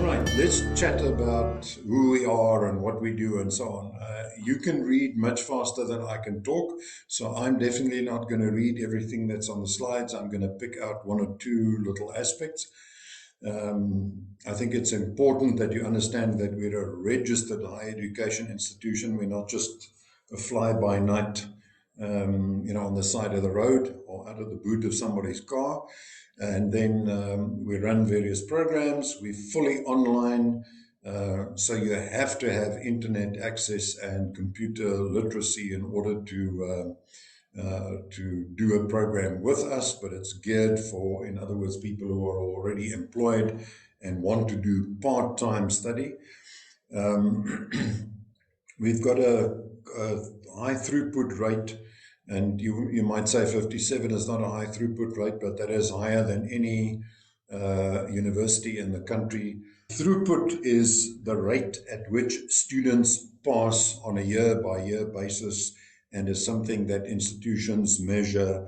right, let's chat about who we are and what we do and so on. You can read much faster than I can talk, so I'm definitely not going to read everything that's on the slides. I'm going to pick out one or two little aspects. I think it's important that you understand that we're a registered higher education institution. We're not just a fly-by-night, on the side of the road or out of the boot of somebody's car. And then we run various programs. We're fully online, so you have to have internet access and computer literacy in order to do a program with us, but it's geared for, in other words, people who are already employed and want to do part-time study. We've got a high throughput rate, and you might say 57 is not a high throughput rate, but that is higher than any university in the country. Throughput is the rate at which students pass on a year-by-year basis, and is something that institutions measure,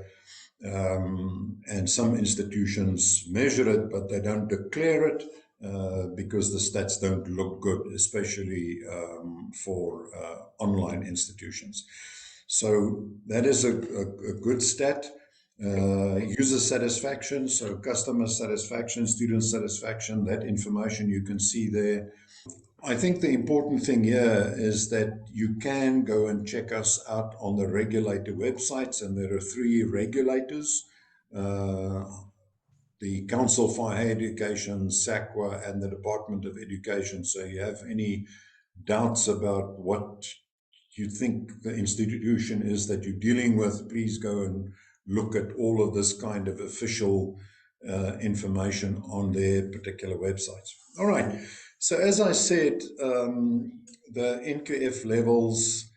and some institutions measure it, but they don't declare it because the stats don't look good, especially for online institutions. So that is a good stat. User satisfaction, so customer satisfaction, student satisfaction, that information you can see there. I think the important thing here is that you can go and check us out on the regulator websites, and there are 3 regulators, the Council for Higher Education, SACWA, and the Department of Education. So you have any doubts about what you think the institution is that you're dealing with, please go and look at all of this kind of official information on their particular websites. All right. So as I said, the NQF levels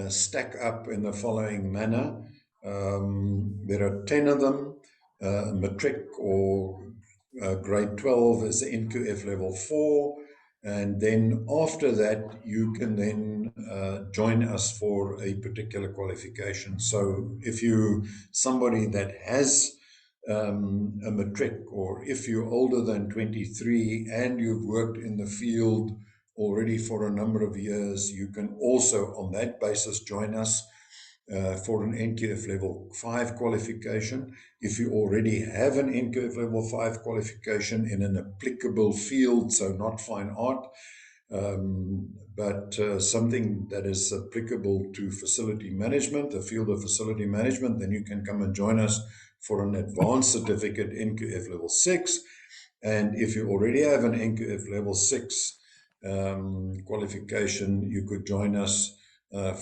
stack up in the following manner. There are 10 of them. Matric or grade 12 is the NQF level 4. And then after that, you can then join us for a particular qualification. So if you're somebody that has a matric, or if you're older than 23 and you've worked in the field already for a number of years, you can also on that basis join us for an NQF level 5 qualification. If you already have an NQF level 5 qualification in an applicable field, so not fine art, but something that is applicable to facility management, the field of facility management, then you can come and join us for an advanced certificate NQF level 6. And if you already have an NQF level 6 qualification, you could join us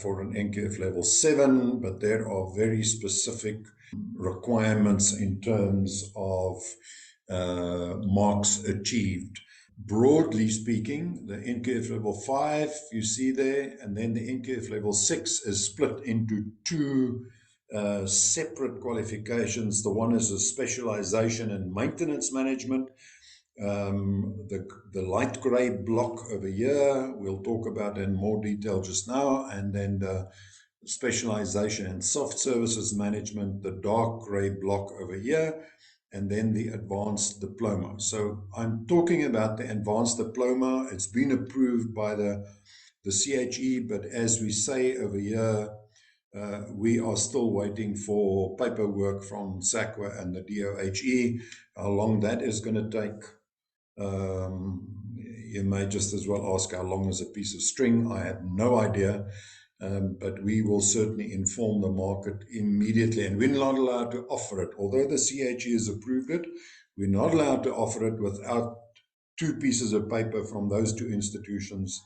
for an NQF level 7, but there are very specific requirements in terms of marks achieved. Broadly speaking, the NQF level 5 you see there, and then the NQF level 6 is split into 2 separate qualifications. The one is a specialization in maintenance management. The light gray block over here, we'll talk about in more detail just now, and then the specialization in soft services management, the dark gray block over here, and then the advanced diploma. So I'm talking about the advanced diploma. It's been approved by the CHE, but as we say over here, we are still waiting for paperwork from SACWA and the DOHE. How long that is going to take, you may just as well ask how long is a piece of string. I have no idea, but we will certainly inform the market immediately. And we're not allowed to offer it. Although the CHE has approved it, we're not allowed to offer it without 2 pieces of paper from those 2 institutions.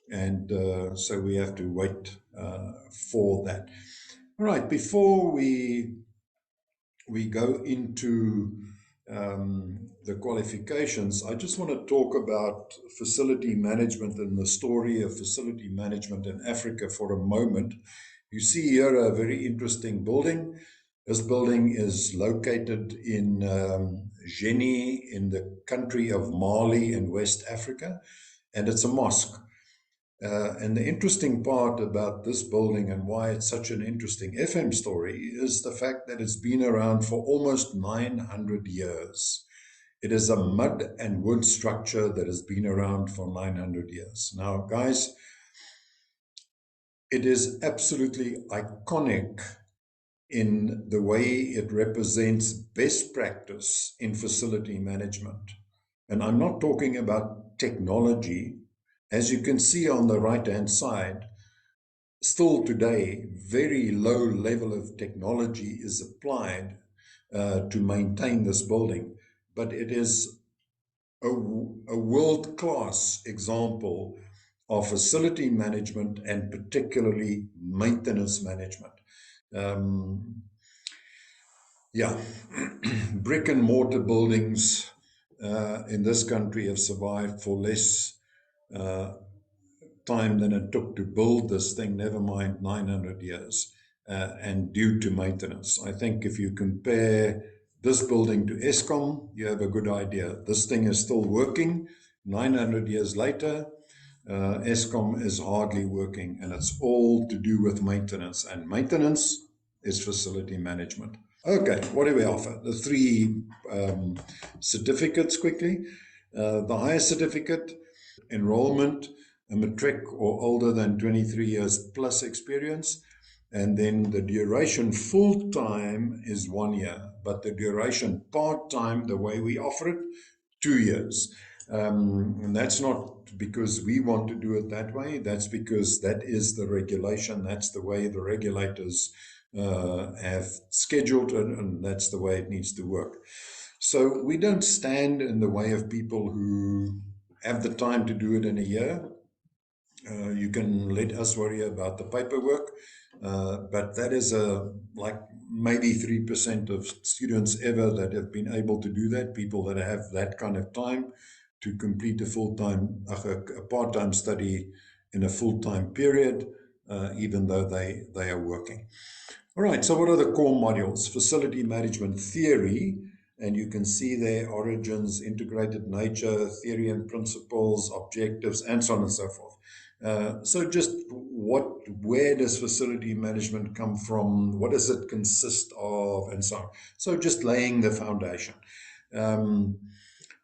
And so we have to wait for that. All right, before we go into the qualifications, I just want to talk about facility management and the story of facility management in Africa for a moment. You see here a very interesting building. This building is located in Geni in the country of Mali in West Africa, and it's a mosque. And the interesting part about this building and why it's such an interesting FM story is the fact that it's been around for almost 900 years. It is a mud and wood structure that has been around for 900 years. Now, guys, it is absolutely iconic in the way it represents best practice in facility management. And I'm not talking about technology. As you can see on the right-hand side, still today, very low level of technology is applied to maintain this building, but it is a world-class example of facility management and particularly maintenance management. Um, yeah, brick and mortar buildings in this country have survived for less uh, time than it took to build this thing, never mind 900 years, and due to maintenance. I think if you compare this building to Eskom, you have a good idea. This thing is still working 900 years later. Eskom is hardly working, and it's all to do with maintenance, and maintenance is facility management. Okay, what do we offer? The three certificates quickly. The highest certificate, enrollment, a matric or older than 23 years plus experience. And then the duration full time is 1 year, but the duration part time, the way we offer it, 2 years. And that's not because we want to do it that way. That's because that is the regulation. That's the way the regulators have scheduled it, and that's the way it needs to work. So we don't stand in the way of people who have the time to do it in a year. You can let us worry about the paperwork, but that is like maybe 3% of students ever that have been able to do that, people that have that kind of time to complete a full-time, a part-time study in a full-time period, even though they are working. All right, so what are the core modules? Facility management theory, and you can see their origins, integrated nature, theory and principles, objectives, and so on and so forth. So just where does facility management come from? What does it consist of? And so on. So just laying the foundation.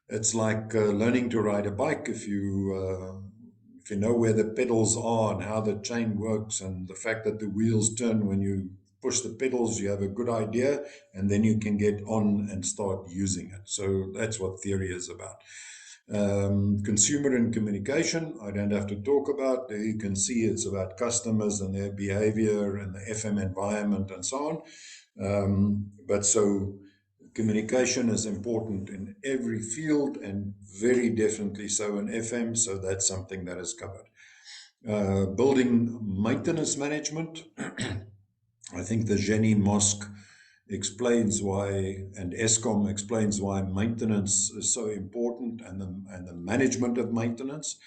It's like learning to ride a bike. If you know where the pedals are and how the chain works and the fact that the wheels turn when you push the pedals, you have a good idea, and then you can get on and start using it. So that's what theory is about. Consumer and communication, I don't have to talk about. There you can see it's about customers and their behavior and the FM environment and so on. But so communication is important in every field and very definitely so in FM, so that's something that is covered. Building maintenance management. I think the Jenny Mosque explains why, and Eskom explains why maintenance is so important, and the management of maintenance.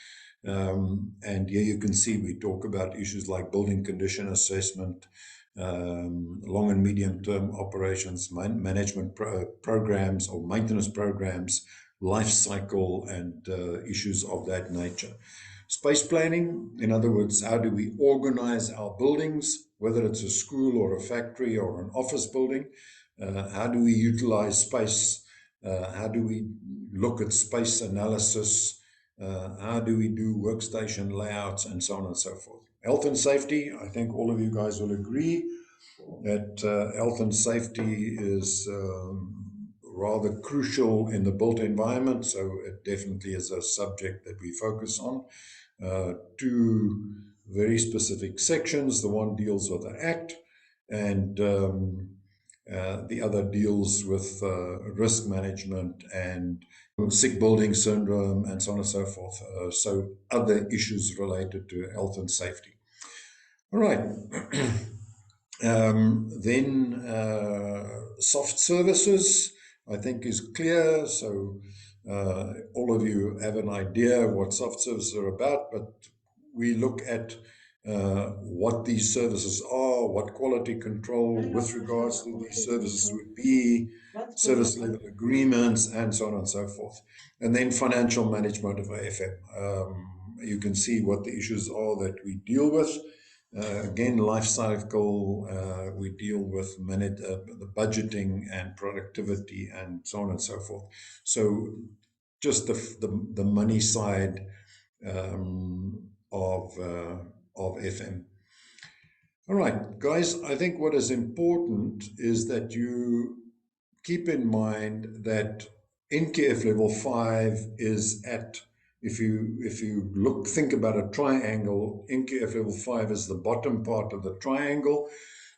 And here you can see we talk about issues like building condition assessment, long and medium term operations, management programs or maintenance programs, life cycle, and issues of that nature. Space planning, in other words, how do we organize our buildings, whether it's a school or a factory or an office building? How do we utilize space? How do we look at space analysis? How do we do workstation layouts, and so on and so forth? Health and safety, I think all of you guys will agree that health and safety is rather crucial in the built environment, so it definitely is a subject that we focus on. Two very specific sections. The one deals with the Act, and the other deals with risk management and sick building syndrome and so on and so forth. So other issues related to health and safety. All right. Then soft services, I think, is clear. So all of you have an idea what soft services are about, but we look at what these services are, what quality control with regards to these services would be, service level agreements, and so on and so forth. And then financial management of AFM. You can see what the issues are that we deal with. Again, life cycle, we deal with the budgeting and productivity and so on and so forth. So just the money side of FM. All right, guys, I think what is important is that you keep in mind that NQF level 5 is at, if you think about a triangle, NQF level 5 is the bottom part of the triangle.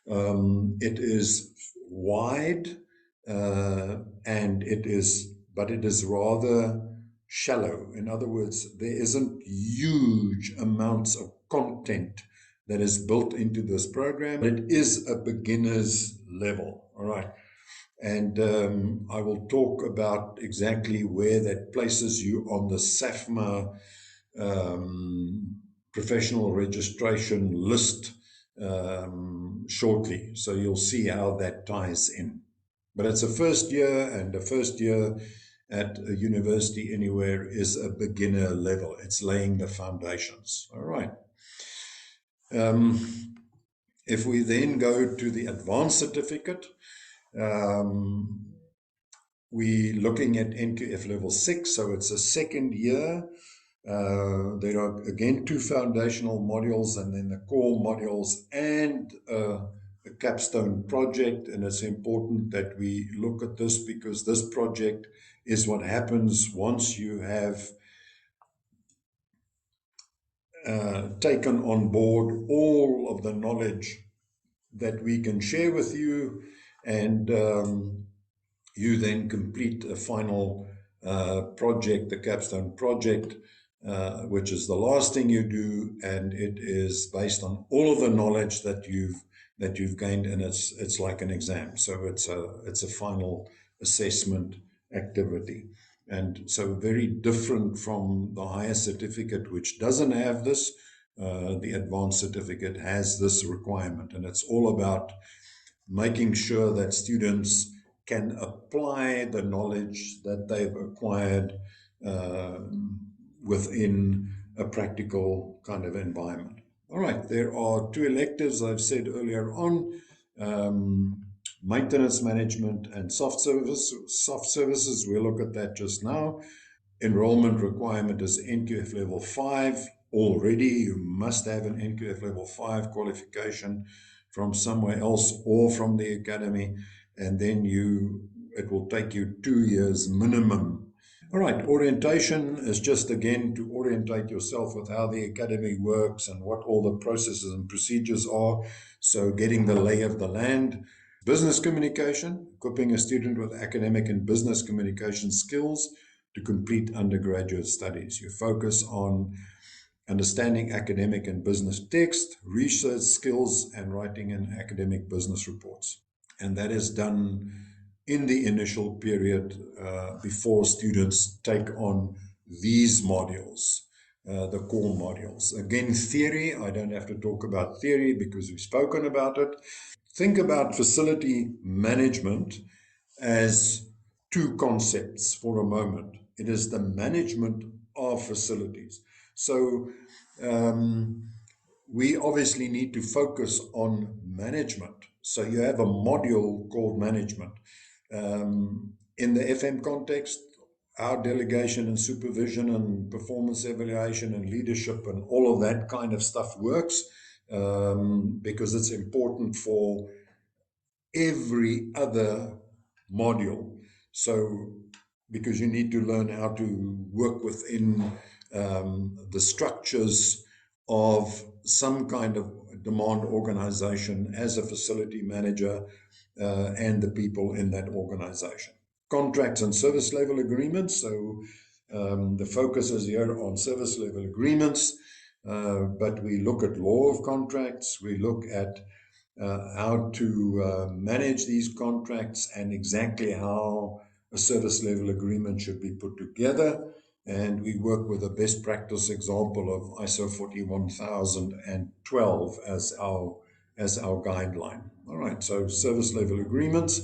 It is wide, and but it is rather shallow. In other words, there isn't huge amounts of content that is built into this program. It is a beginner's level, all right? And I will talk about exactly where that places you on the SAFMA professional registration list shortly. So you'll see how that ties in. But it's a first year, and the first year at a university anywhere is a beginner level. It's laying the foundations. All right. If we then go to the advanced certificate, we're looking at NQF level 6, so it's a second year. There are, again, 2 foundational modules and then the core modules and a capstone project. And it's important that we look at this because this project is what happens once you have taken on board all of the knowledge that we can share with you, and you then complete a final project, the capstone project, which is the last thing you do, and it is based on all of the knowledge that you've gained, and it's like an exam. So it's a final assessment activity. And so very different from the higher certificate, which doesn't have this. The advanced certificate has this requirement, and it's all about making sure that students can apply the knowledge that they've acquired within a practical kind of environment. All right, there are 2 electives I've said earlier on, maintenance management and soft services. We'll look at that just now. Enrollment requirement is NQF level 5. Already, you must have an NQF level 5 qualification from somewhere else or from the academy, and then it will take you 2 years minimum. All right, orientation is just, again, to orientate yourself with how the academy works and what all the processes and procedures are, so getting the lay of the land. Business communication, equipping a student with academic and business communication skills to complete undergraduate studies. You focus on understanding academic and business text, research skills, and writing and academic business reports. And that is done in the initial period before students take on these modules, the core modules. Again, theory, I don't have to talk about theory because we've spoken about it. Think about facility management as 2 concepts for a moment. It is the management of facilities. So we obviously need to focus on management. So you have a module called management. In the FM context, our delegation and supervision and performance evaluation and leadership and all of that kind of stuff works because it's important for every other module. So because you need to learn how to work within the structures of some kind of demand organization as a facility manager and the people in that organization. Contracts and service level agreements. So the focus is here on service level agreements, but we look at law of contracts, we look at how to manage these contracts and exactly how a service level agreement should be put together. And we work with a best practice example of ISO 41012 as our guideline. All right, so service level agreements,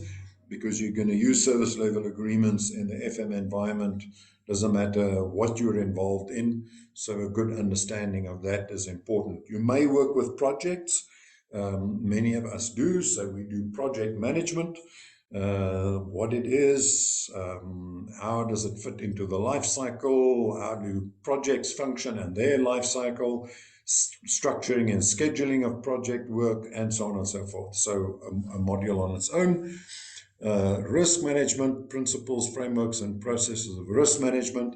because you're going to use service level agreements in the FM environment. Doesn't matter what you're involved in. So a good understanding of that is important. You may work with projects. Many of us do. So we do project management. What it is, how does it fit into the life cycle, how do projects function and their life cycle, structuring and scheduling of project work, and so on and so forth. So a module on its own. Risk management principles, frameworks, and processes of risk management,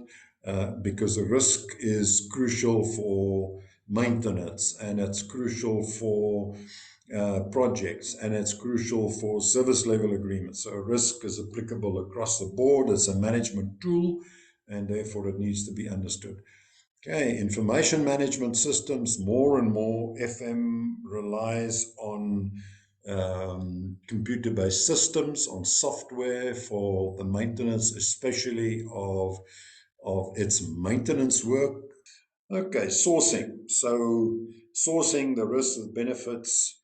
because the risk is crucial for maintenance, and it's crucial for projects, and it's crucial for service level agreements. So risk is applicable across the board. It's a management tool, and therefore it needs to be understood. Okay, information management systems. More and more FM relies on computer-based systems, on software for the maintenance, especially of its maintenance work. Okay, sourcing. So sourcing, the risks and benefits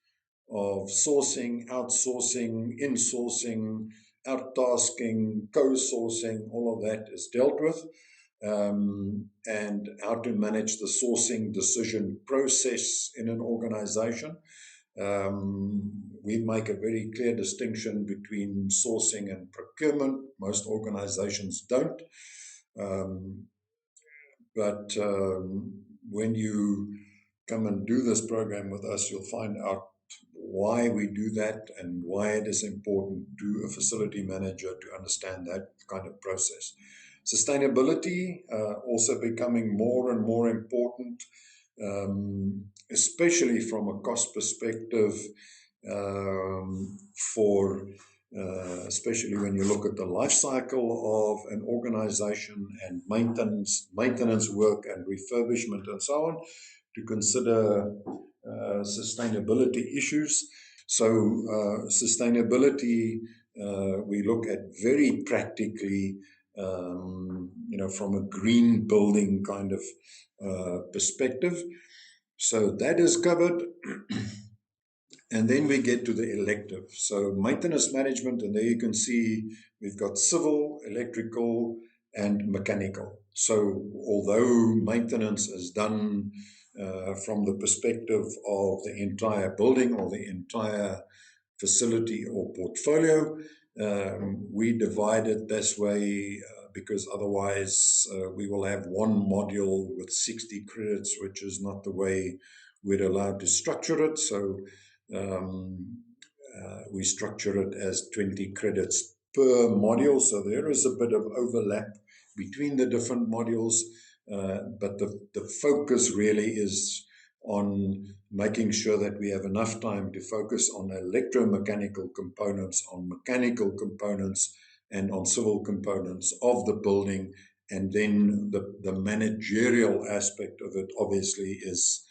of sourcing, outsourcing, insourcing, outtasking, co-sourcing, all of that is dealt with. And how to manage the sourcing decision process in an organization. We make a very clear distinction between sourcing and procurement. Most organizations don't. But when you come and do this program with us, you'll find out why we do that and why it is important to a facility manager to understand that kind of process. Sustainability also becoming more and more important, especially from a cost perspective, for especially when you look at the life cycle of an organization and maintenance work and refurbishment and so on, to consider sustainability issues. So sustainability, we look at very practically, from a green building kind of perspective. So that is covered. And then we get to the elective. So maintenance management, and there you can see we've got civil, electrical, and mechanical. So although maintenance is done from the perspective of the entire building or the entire facility or portfolio, we divide it this way because otherwise we will have one module with 60 credits, which is not the way we're allowed to structure it. So we structure it as 20 credits per module. So there is a bit of overlap between the different modules, but the focus really is on making sure that we have enough time to focus on electromechanical components, on mechanical components, and on civil components of the building. And then the managerial aspect of it obviously is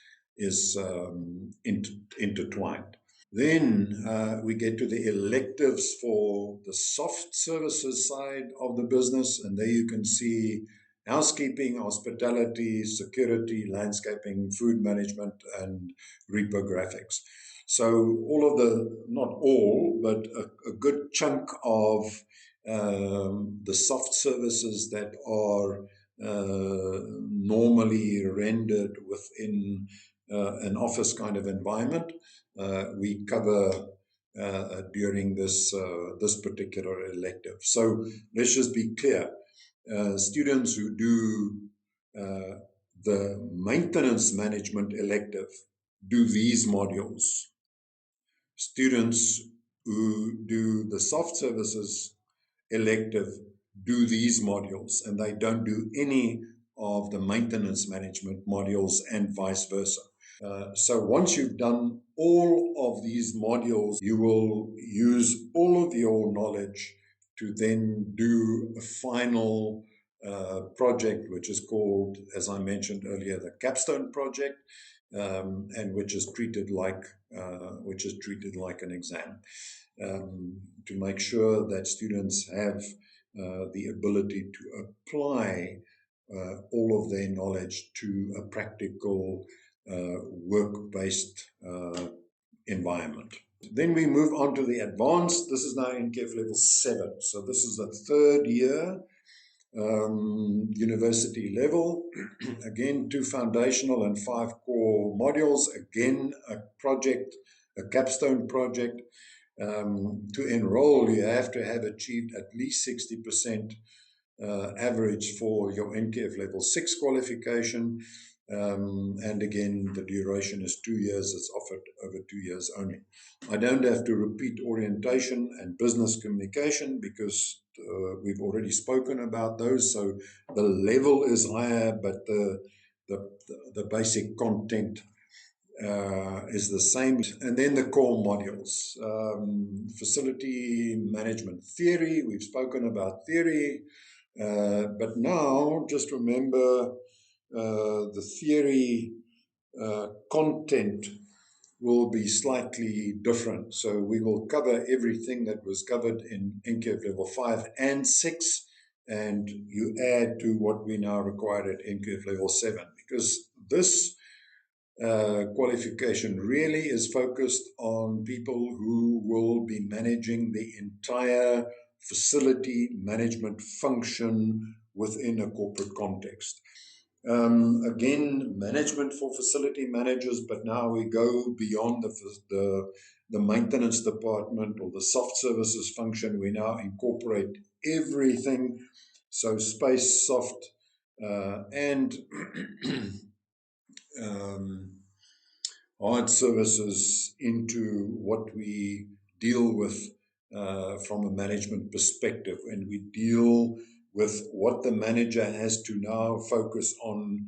intertwined. Then we get to the electives for the soft services side of the business, and there you can see housekeeping, hospitality, security, landscaping, food management, and reprographics. So all of the, not all, but a good chunk of the soft services that are normally rendered within an office kind of environment, we cover during this particular elective. So let's just be clear. Students who do the maintenance management elective do these modules. Students who do the soft services elective do these modules, and they don't do any of the maintenance management modules, and vice versa. So once you've done all of these modules, you will use all of your knowledge to then do a final project, which is called, as I mentioned earlier, the capstone project, and which is treated like an exam, to make sure that students have the ability to apply all of their knowledge to a practical work-based environment. Then we move on to the advanced. This is now NQF level 7. So this is the third year university level. Again, 2 foundational and 5 core modules. Again, a project, a capstone project. To enroll, you have to have achieved at least 60% average for your NQF level 6 qualification. And again, the duration is 2 years. It's offered over 2 years only. I don't have to repeat orientation and business communication because we've already spoken about those. So the level is higher, but the basic content is the same. And then the core modules. Facility management theory. We've spoken about theory. But now, just remember the theory content will be slightly different. So we will cover everything that was covered in NQF level 5 and 6, and you add to what we now require at NQF level 7, because this qualification really is focused on people who will be managing the entire facility management function within a corporate context. Again, management for facility managers, but now we go beyond the maintenance department or the soft services function. We now incorporate everything, so space, soft, and hard services into what we deal with from a management perspective. And we deal with what the manager has to now focus on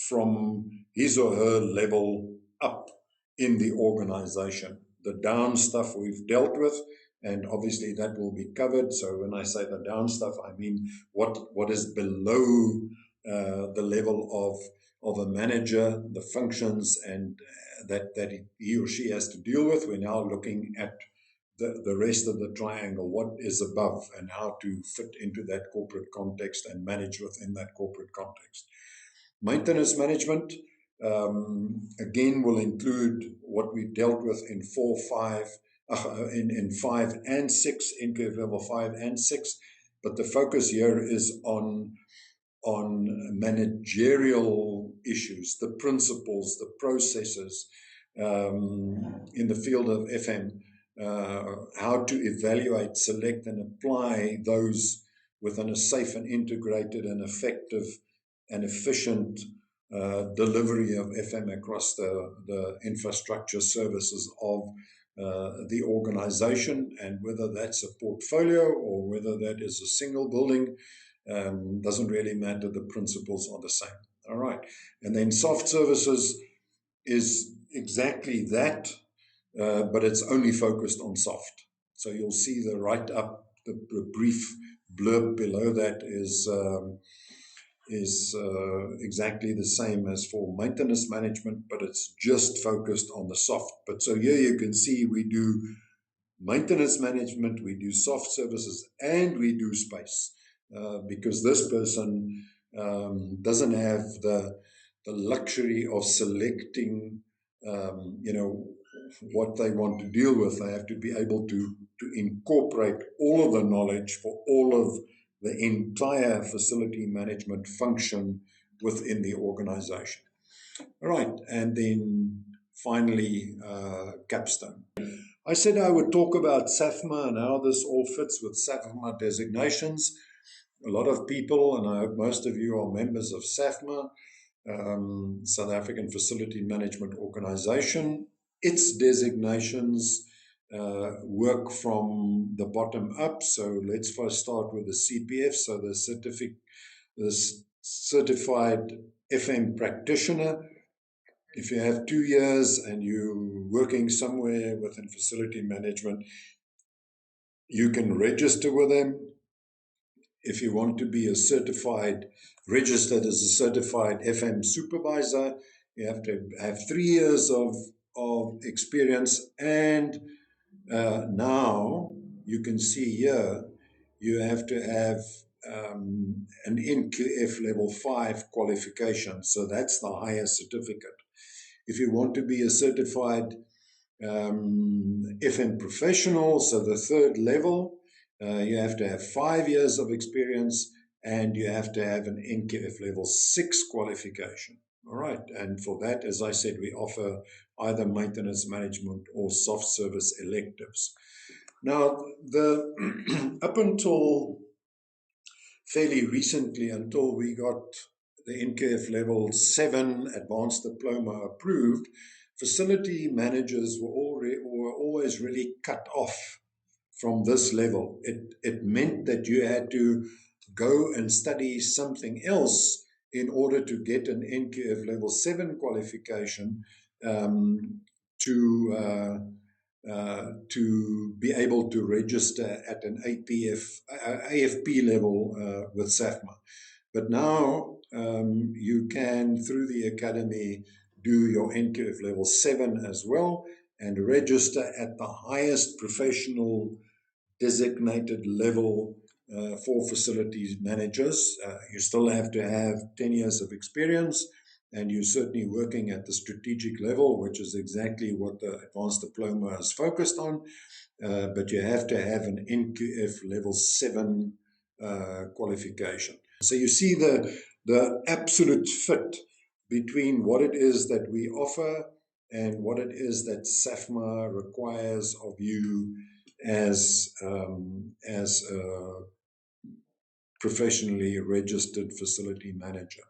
from his or her level up in the organization. The down stuff we've dealt with, and obviously that will be covered. So when I say the down stuff, I mean what is below the level of a manager, the functions and that he or she has to deal with. We're now looking at the rest of the triangle, what is above and how to fit into that corporate context and manage within that corporate context. Maintenance management, again, will include what we dealt with in 5 and 6, NQF level 5 and 6, but the focus here is on managerial issues, the principles, the processes in the field of FM, how to evaluate, select, and apply those within a safe and integrated and effective and efficient delivery of FM across the infrastructure services of the organization, and whether that's a portfolio or whether that is a single building, doesn't really matter. The principles are the same. All right. And then soft services is exactly that, but it's only focused on soft. So you'll see the write-up, the brief blurb below that is exactly the same as for maintenance management, but it's just focused on the soft. But so here you can see we do maintenance management, we do soft services, and we do space. Because this person doesn't have the luxury of selecting, what they want to deal with. They have to be able to incorporate all of the knowledge for all of the entire facility management function within the organization. All right, and then finally, capstone. I said I would talk about SAFMA and how this all fits with SAFMA designations. A lot of people, and I hope most of you are members of SAFMA, South African Facility Management Organization. Its designations work from the bottom up. So let's first start with the CPF, so the Certified FM Practitioner. If you have 2 years and you're working somewhere within facility management, you can register with them. If you want to be registered as a certified FM supervisor, you have to have 3 years of experience. And now you can see here, you have to have an NQF level 5 qualification. So that's the highest certificate. If you want to be a certified FM professional, so the third level, you have to have 5 years of experience, and you have to have an NQF level 6 qualification. All right, and for that, as I said, we offer either maintenance management or soft service electives. Now, the up until fairly recently, until we got the NKF level 7 advanced diploma approved, facility managers were always really cut off from this level. It meant that you had to go and study something else in order to get an NQF level 7 qualification, um, to to be able to register at an AFP level with SAFMA. But now you can, through the academy, do your NQF level 7 as well and register at the highest professional designated level for facilities managers. You still have to have 10 years of experience, and you're certainly working at the strategic level, which is exactly what the advanced diploma is focused on. But you have to have an NQF level 7 qualification. So you see the absolute fit between what it is that we offer and what it is that SAFMA requires of you as a professionally registered facility manager.